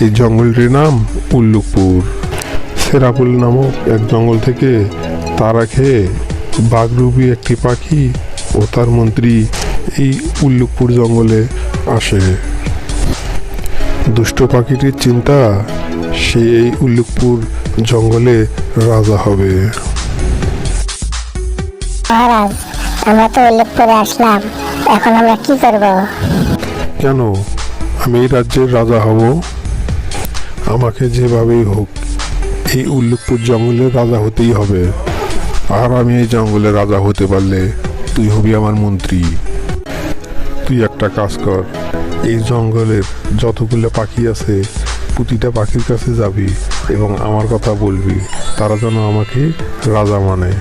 এই জঙ্গলটির নাম উল্লুকপুর। সেরাপুল নামক এক জঙ্গল থেকে তারা খেয়ে বাঘরূপী একটি পাখি ও তার মন্ত্রী এই উল্লুকপুর জঙ্গলে আসে। দুষ্ট পাখিটির চিন্তা, সে এই উল্লুকপুর জঙ্গলে রাজা হবে। মহারাজ, আমরা তো উল্লুকপুরে আসলাম, এখন আমরা কি করব? কেন? আমি এই রাজ্যের রাজা হব। আমাকে যেভাবেই হোক এই উল্লুকপুর জঙ্গলের রাজা হতেই হবে। আর আমি এই জঙ্গলের রাজা হতে পারলে তুই হবি আমার মন্ত্রী। তুই একটা কাজ কর, এই জঙ্গলের যতগুলো পাখি আছে প্রতিটা পাখির কাছে যাবি এবং আমার কথা বলবি, তারা যেন আমাকে রাজা মানে।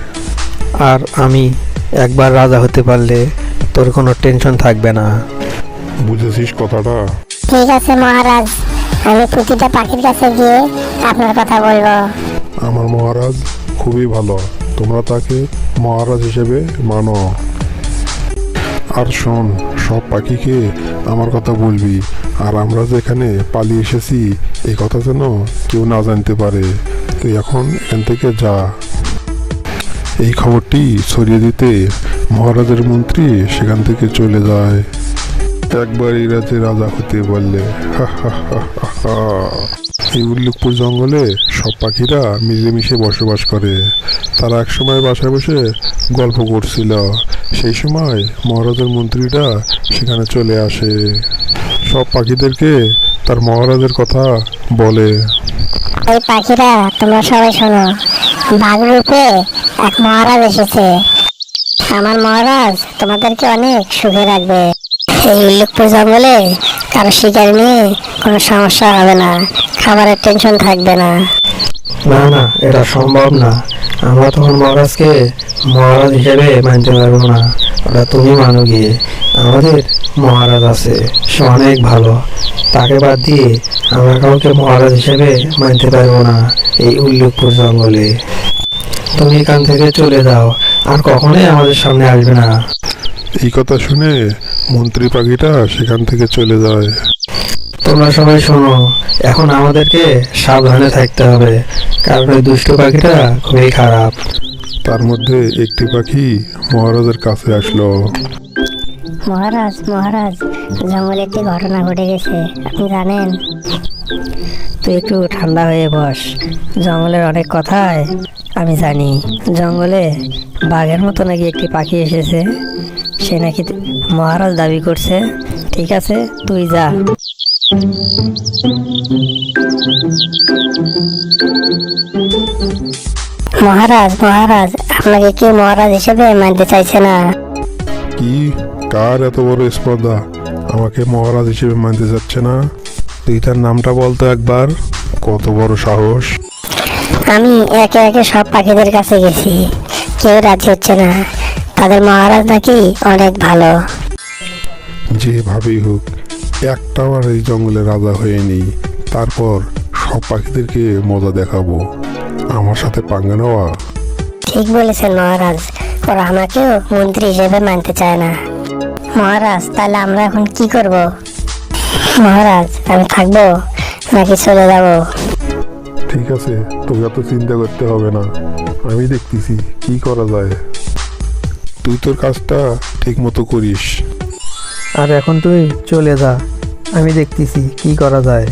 আর আমি একবার রাজা হতে পারলে তোর কোনো টেনশন থাকবে না। বুঝেছিস কথাটা? ঠিক আছে মহারাজ, আমি প্রতিটা পাখির কাছে গিয়ে আপনার কথা বলবো। আমার মহারাজ খুবই ভালো, তোমরা তাকে মহারাজ হিসেবে মানো। আর শোন, সব পাখিকে আমার কথা বলবি, আর আমরা যেখানে পালিয়ে এসেছি এই কথা যেন কেউ না জানতে পারে। তুই এখন এখান থেকে যা। এই খবরটি ছড়িয়ে দিতে মহারাজের মন্ত্রী সেখান থেকে চলে যায়। একবার এই রাজ্যে রাজা হতে পারলে এই উল্লুকপুর জঙ্গলে সব পাখিরা মিলেমিশে বসবাস করে। তারা একসময় বাসায় বসে গল্প করছিল। সেই সময় মহারাজের মন্ত্রীরা সেখানে চলে আসে, সব পাখিদেরকে তার মহারাজের কথা বলে। এই পাখিরা, তোমরা সবাই শোনো, বাঘরূপে এক মহারাজ এসেছে। আমার মহারাজ তোমাদেরকে অনেক সুখে রাখবে। এই উল্লুকপুর জঙ্গলে কারো শিকার নিয়ে কোনো সমস্যা হবে না, খাবারের টেনশন থাকবে না। না না, এটা সম্ভব না। আমরা তখন মহারাজকে মহারাজ হিসেবে মানতে পারবো না। ওটা তুমি মানো গিয়ে। আমাদের মহারাজ আছে, সে অনেক ভালো। তাকে বাদ দিয়ে আমরা কাউকে মহারাজ হিসেবে মানতে পারবো না এই উল্লুকপুর জঙ্গলে। তুমি এখান থেকে চলে যাও, আর কখনোই আমাদের সামনে আসবে না। এই কথা শুনে মন্ত্রী পাখিটা সেখান থেকে চলে যায়। তোমরা সবাই শোনো, এখন আমাদেরকে সাবধানে থাকতে হবে, কারণ ওই দুষ্ট পাখিটা খুবই খারাপ। তার মধ্যে একটি পাখি মহারাজের কাছে আসলো। মহারাজ, মহারাজ, জঙ্গলে একটি ঘটনা ঘটে গেছে, আপনি জানেন? তুই একটু ঠান্ডা হয়ে বস। জঙ্গলের অনেক কথাই আমি জানি। জঙ্গলে বাঘের মতো নাকি একটি পাখি এসেছে, সে নাকি মহারাজ দাবি করছে। ঠিক আছে, তুই যা। মহারাজ, মহারাজ, আপনাকে কেউ মহারাজ হিসেবে মানতে চাইছে না। কি? কার এত বড় স্পর্ধা? আমাকে মহারাজ হিসেবে মানতে যাচ্ছে না? তুই তার নামটা বলতো একবার। কত বড় সাহস! আমি একে একে সব পাখিদের কাছে গেছি, কেউ রাজি হচ্ছে না। তাদের মহারাজ নাকি অনেক ভালো। যেভাবেই হোক একটাও আর এই জঙ্গলে রাজা হয়ে নেই, তারপর সব পাখিদেরকে মজা দেখাবো। আমার সাথে পাঙ্গা নেওয়া? ঠিক বলেছেন মহারাজ, ওরা আমাকেও মন্ত্রী হিসেবে মানতে চায় না। মহারাজ, তাহলে আমরা এখন কি করব? মহারাজ, আমি থাকবো নাকি চলে যাব? ঠিক আছে, তোকে এত চিন্তা করতে হবে না, আমি দেখতেছি কি করা যায়। তুই তোর কাজটা ঠিক মতো করিস। আর এখন তুই চলে যা, আমি দেখতেছি কি করা যায়।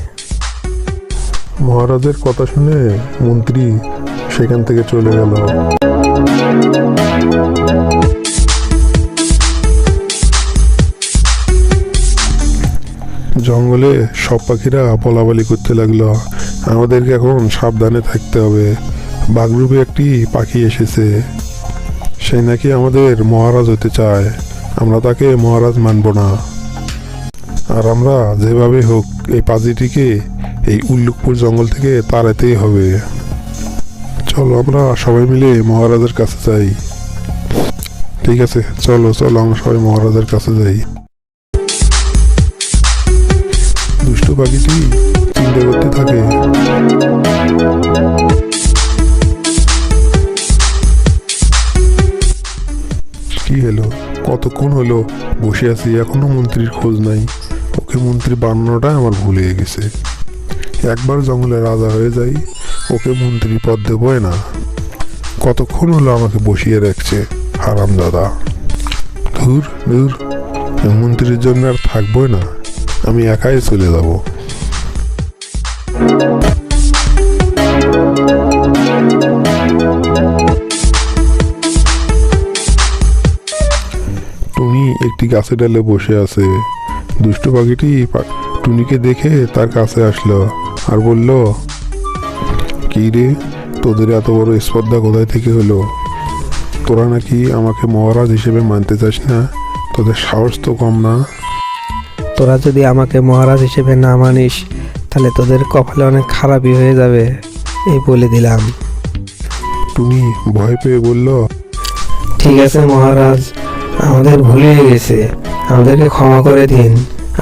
মহারাজের কথা শুনে মন্ত্রী সেখান থেকে চলে গেল। জঙ্গলে সব পাখিরা বলাবলি করতে লাগলো, আমাদেরকে এখন সাবধানে থাকতে হবে। বাঘরূপে একটি পাখি এসেছে, সে নাকি আমাদের মহারাজ হতে চায়। আমরা তাকে মহারাজ মানব না। আর আমরা যেভাবে হোক এই পাখিটিকে এই উল্লুকপুর জঙ্গল থেকে তাড়াতেই হবে। চলো আমরা সবাই মিলে মহারাজের কাছে যাই। ঠিক আছে, চলো চলো আমরা সবাই মহারাজের কাছে যাই। দুষ্ট পাখিটি চিন্তা করতে থাকে। কি হলো? কতক্ষণ হলো বসে আছি, এখনো মন্ত্রীর খোঁজ নাই। ওকে মন্ত্রী বানানোটা আমার ভুলে গেছে। একবার জঙ্গলে রাজা হয়ে যাই, ওকে মন্ত্রী পদ দেবই না। কতক্ষণ হলো আমাকে বসিয়ে রাখছে হারামজাদা। ধুর ধুর, মন্ত্রীর জন্য আর থাকবোই না, আমি একাই চলে যাব। টুনি একটি গাছের ডালে বসে আছে। দুষ্টু পাখিটি টুনিকে দেখে তার কাছে আসলো আর বলল, কি রে, তোদের এত বড় স্পর্ধা কোথায় থেকে হলো? তোরা নাকি আমাকে মহারাজ হিসেবে মানতে চাস না? তোদের সাহস তো কম না। তোরা যদি আমাকে মহারাজ হিসেবে না মানিস তাহলে তোদের কপালে অনেক খারাপই হয়ে যাবে, এই বলে দিলাম। টুনি ভয় পেয়ে বলল, ঠিক আছে মহারাজ, আমাদের ভুল হয়ে গেছে, আমাদেরকে ক্ষমা করে দিন,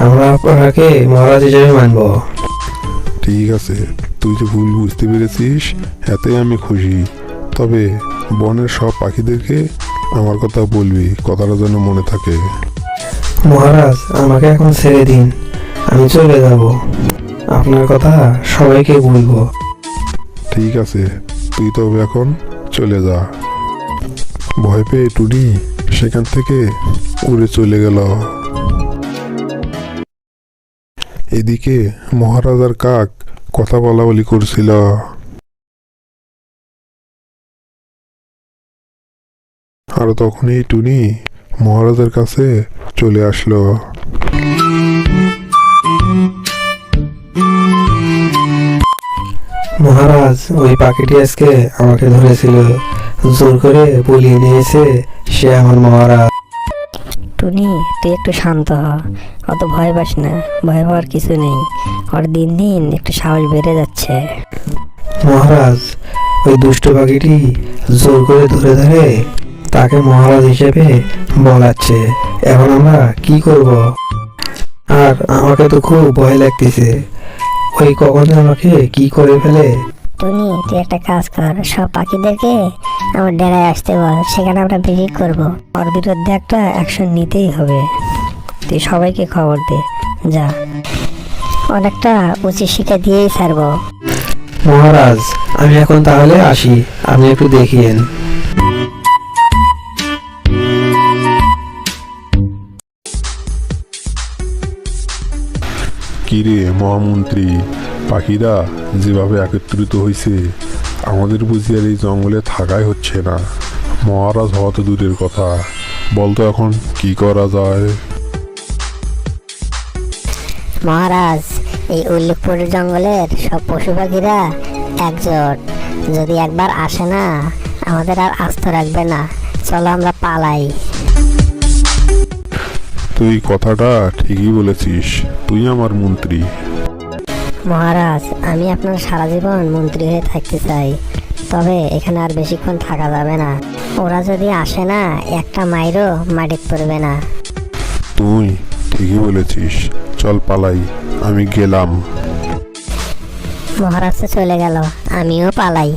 আমরা আপনাকে মহারাজ হিসেবে মানব। ঠিক আছে, তুই যে ভুল বুঝতে পেরেছিস এতে আমি খুশি। তবে বনের সব পাখিদেরকে আমার কথা বলবি, কথাটা যেন মনে থাকে। মহারাজ, আমাকে এখন ছেড়ে দিন, আমি চলে যাব, আপনার কথা সবাইকে বলবো। ঠিক আছে, তুই তবে এখন চলে যা। ভয় পেয়ে টুনি সেখান থেকে উড়ে চলে গেল। এদিকে মহারাজার কাক কথা বলা করছিল। আর তখনই টুনি মহারাজের কাছে চলে আসলো। মহারাজ, ওই পাখিটি আজকে আমাকে ধরেছিল, জোর করে বলিয়ে নিয়েছে সে আমার মহারাজ। টুনি, তুই একটু শান্ত হ, অত ভয় পাস না, ভয় পাওয়ার কিছু নেই। ওর দিন দিন একটু সাহস বেড়ে যাচ্ছে। মহারাজ, ওই দুষ্ট পাখিটি জোর করে ধরে ধরে তাকে মহারাজ হিসেবে বলাচ্ছে, এখন আমরা কি করব? আর আমাকে তো খুব ভয় লাগতেছে, ওই কখন আমাকে কি করে ফেলে। টুনি, তুই একটা কাজ কর, সব পাখিদেরকে আমার ডেরায় আসতে বল, সেখানে আমরা ভিজিট করব। ওর বিরুদ্ধে একটা অ্যাকশন নিতেই হবে। তুই সবাইকে খবর দে, যা। অনেকটা উচিত শিক্ষা দিয়েই ছাড়বো। মহারাজ, আমি এখন তাহলে আসি, আপনি একটু দেখিয়েন। কিরে মহামন্ত্রী, পাখিরা যেভাবে একত্রিত হয়েছে, আমাদের বুঝি আর এই জঙ্গলে থাকাই হচ্ছে না। মহারাজ হওয়া তো দূরের কথা, বলতো এখন কি করা যায়? মহারাজ, এই উল্লেখপুর জঙ্গলের সব পশু পাখিরা একজোট, যদি একবার আসে না আমাদের আর আস্ত রাখবে না। চলো আমরা পালাই। তুই কথাটা ঠিকই বলেছিস, তুই আমার মন্ত্রী। মহারাজ, আমি আপনার সারা জীবন মন্ত্রী হয়ে থাকতে চাই, তবে এখানে আর বেশিক্ষণ থাকা যাবে না। ওরা যদি আসে না একটা মাইরও মাটিতে পড়বে না। তুই ঠিকই বলেছিস, চল পালাই, আমি গেলাম। মহারাজ তো চলে গেল, আমিও পালাই।